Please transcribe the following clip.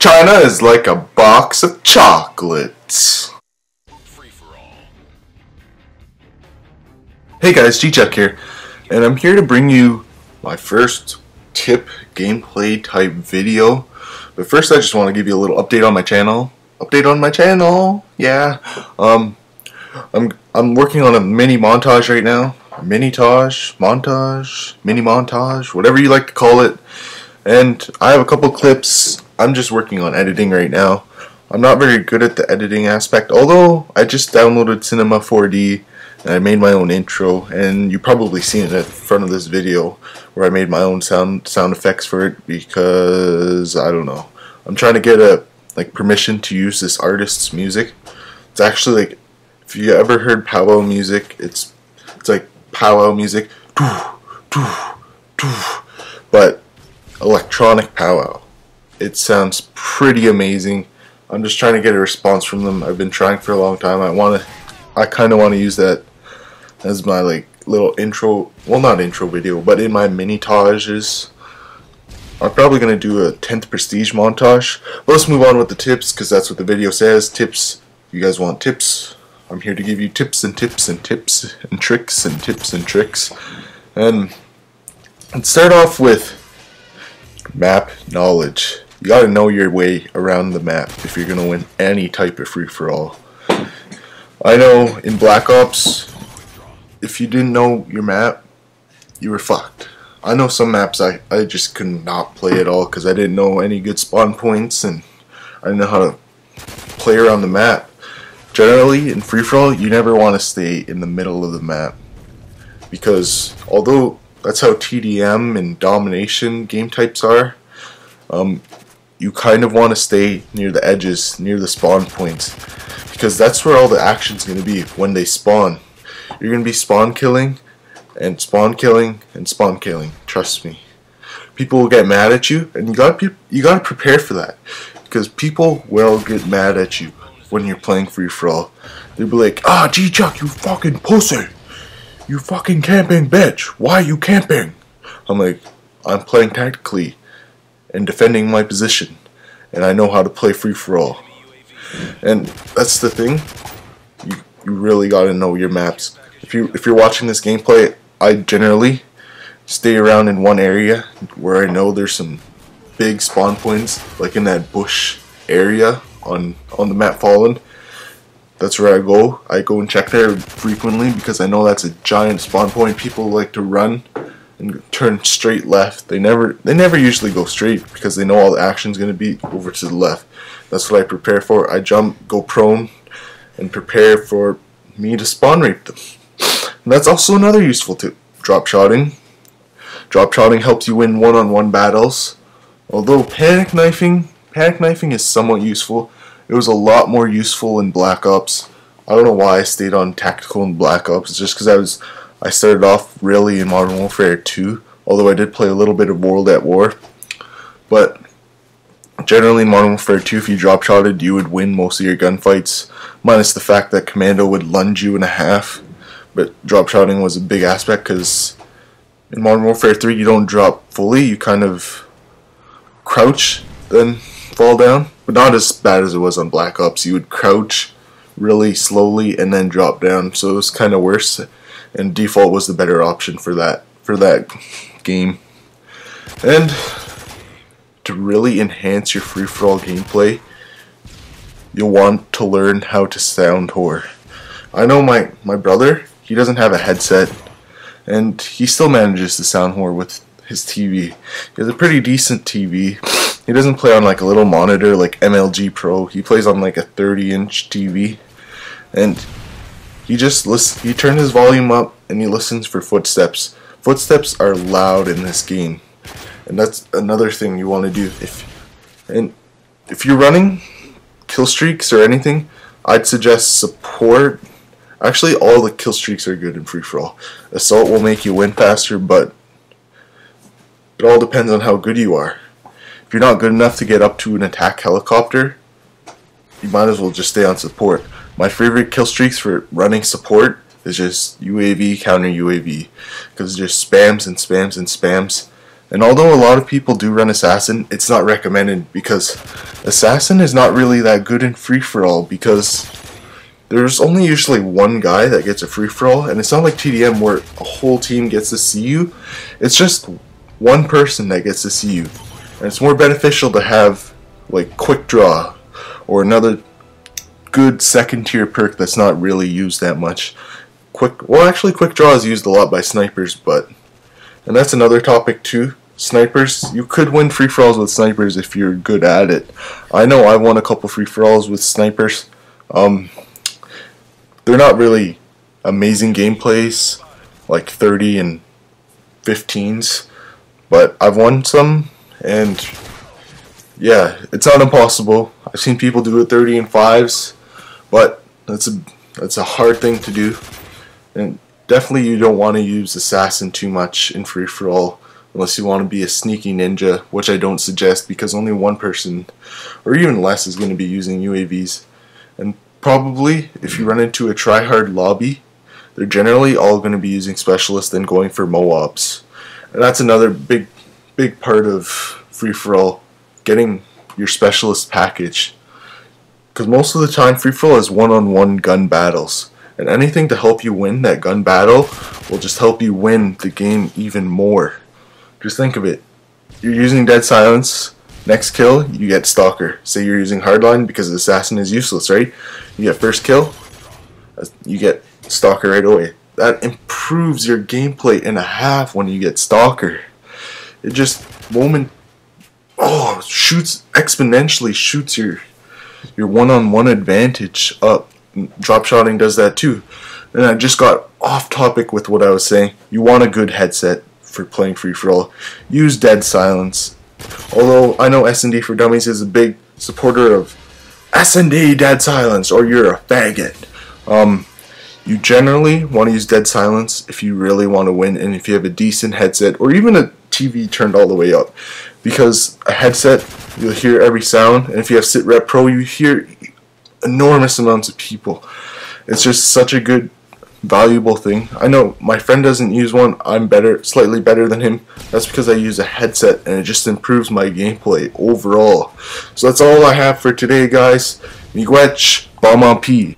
China is like a box of chocolates. Hey guys, G-Chuck here, and I'm here to bring you my first tip gameplay type video. But first I just want to give you a little update on my channel. Yeah. I'm working on a mini montage right now. Mini montage, whatever you like to call it. And I have a couple clips. I'm just working on editing right now. I'm not very good at the editing aspect, although I just downloaded Cinema 4D and I made my own intro, and you probably seen it at the front of this video where I made my own sound effects for it because I don't know. I'm trying to get permission to use this artist's music. It's actually like, if you ever heard powwow music, it's like powwow music, but electronic powwow. It sounds pretty amazing. I'm just trying to get a response from them. I've been trying for a long time. I kind of want to use that as my little intro, well, not intro video, but in my mini-tages. I'm probably going to do a 10th prestige montage. But let's move on with the tips, because that's what the video says. Tips. You guys want tips? I'm here to give you tips and tips and tips and tricks and tips and tricks. And let's start off with map knowledge. You gotta know your way around the map if you're gonna win any type of free-for-all. I know in Black Ops, if you didn't know your map, you were fucked. I know some maps I just could not play at all because I didn't know any good spawn points and I didn't know how to play around the map. Generally, in free-for-all, you never want to stay in the middle of the map because although that's how TDM and domination game types are, you kind of want to stay near the edges, near the spawn points, because that's where all the action's going to be when they spawn. You're going to be spawn killing and spawn killing and spawn killing. Trust me. People will get mad at you, and you got to prepare for that, because people will get mad at you when you're playing free for all. They'll be like, "Ah, G-Chuck, you fucking pussy. You fucking camping bitch. Why are you camping?" I'm like, I'm playing tactically and defending my position, and I know how to play free for all. And that's the thing. You really gotta know your maps. If you're watching this gameplay, I generally stay around in one area where I know there's some big spawn points, like in that bush area on the map Fallen. That's where I go. I go and check there frequently because I know that's a giant spawn point. People like to run and turn straight left. They never usually go straight because they know all the action's gonna be over to the left. That's what I prepare for. I jump, go prone, and prepare for me to spawn rape them. And that's also another useful tip. Drop shotting. Drop shotting helps you win one-on-one battles. Although panic knifing is somewhat useful. It was a lot more useful in Black Ops. I don't know why I stayed on tactical in Black Ops. It's just because I started off really in Modern Warfare 2, although I did play a little bit of World at War. But generally in Modern Warfare 2, if you drop shotted, you would win most of your gunfights, minus the fact that Commando would lunge you in a half. But drop shotting was a big aspect because in Modern Warfare 3 you don't drop fully, you kind of crouch, then fall down. But not as bad as it was on Black Ops. You would crouch really slowly and then drop down, so it was kind of worse. And default was the better option for that game. And to really enhance your free-for-all gameplay, you'll want to learn how to sound whore. I know my brother, he doesn't have a headset, and he still manages to sound whore with his TV. He has a pretty decent TV. He doesn't play on like a little monitor like MLG Pro. He plays on like a 30-inch TV, and he turns his volume up and he listens for footsteps. Footsteps are loud in this game, and that's another thing you want to do. If you're running kill streaks or anything, I'd suggest support. Actually, all the kill streaks are good in free-for-all. Assault will make you win faster, but it all depends on how good you are. If you're not good enough to get up to an attack helicopter, you might as well just stay on support. My favorite kill streaks for running support is just UAV, counter UAV, because it just spams and spams and spams. And although a lot of people do run Assassin, it's not recommended because Assassin is not really that good in free-for-all because there's only usually one guy that gets a free-for-all, and it's not like TDM where a whole team gets to see you. It's just one person that gets to see you. And it's more beneficial to have like Quick Draw or another good second tier perk that's not really used that much. Quick Draw is used a lot by snipers, and that's another topic too. Snipers, you could win free-for-alls with snipers if you're good at it. I know I won a couple free-for-alls with snipers. They're not really amazing gameplays, like 30 and 15s, but I've won some, and yeah, it's not impossible. I've seen people do it 30 and 5s, but that's a hard thing to do. And definitely you don't want to use Assassin too much in free-for-all unless you want to be a sneaky ninja, which I don't suggest because only one person or even less is going to be using UAVs. And probably if you run into a try-hard lobby, they're generally all going to be using Specialist and going for MOABs. And that's another big part of free-for-all, getting your Specialist package. Because most of the time free-for-all is one-on-one gun battles. And anything to help you win that gun battle will just help you win the game even more. Just think of it. You're using Dead Silence. Next kill, you get Stalker. Say you're using Hardline because Assassin is useless, right? You get first kill, you get Stalker right away. That improves your gameplay in a half when you get Stalker. It just shoots exponentially, shoots your one-on-one advantage up. Drop-shotting does that too. And I just got off topic with what I was saying. You want a good headset for playing free-for-all. Use Dead Silence. Although I know S&D for Dummies is a big supporter of S&D Dead Silence, or you're a faggot. You generally want to use Dead Silence if you really want to win, and if you have a decent headset, or even a TV turned all the way up. Because a headset, you'll hear every sound, and if you have Sit Rep Pro, you hear enormous amounts of people. It's just such a good, valuable thing. I know my friend doesn't use one. I'm slightly better than him. That's because I use a headset, and it just improves my gameplay overall. So that's all I have for today, guys. Miigwech, Bomb on P.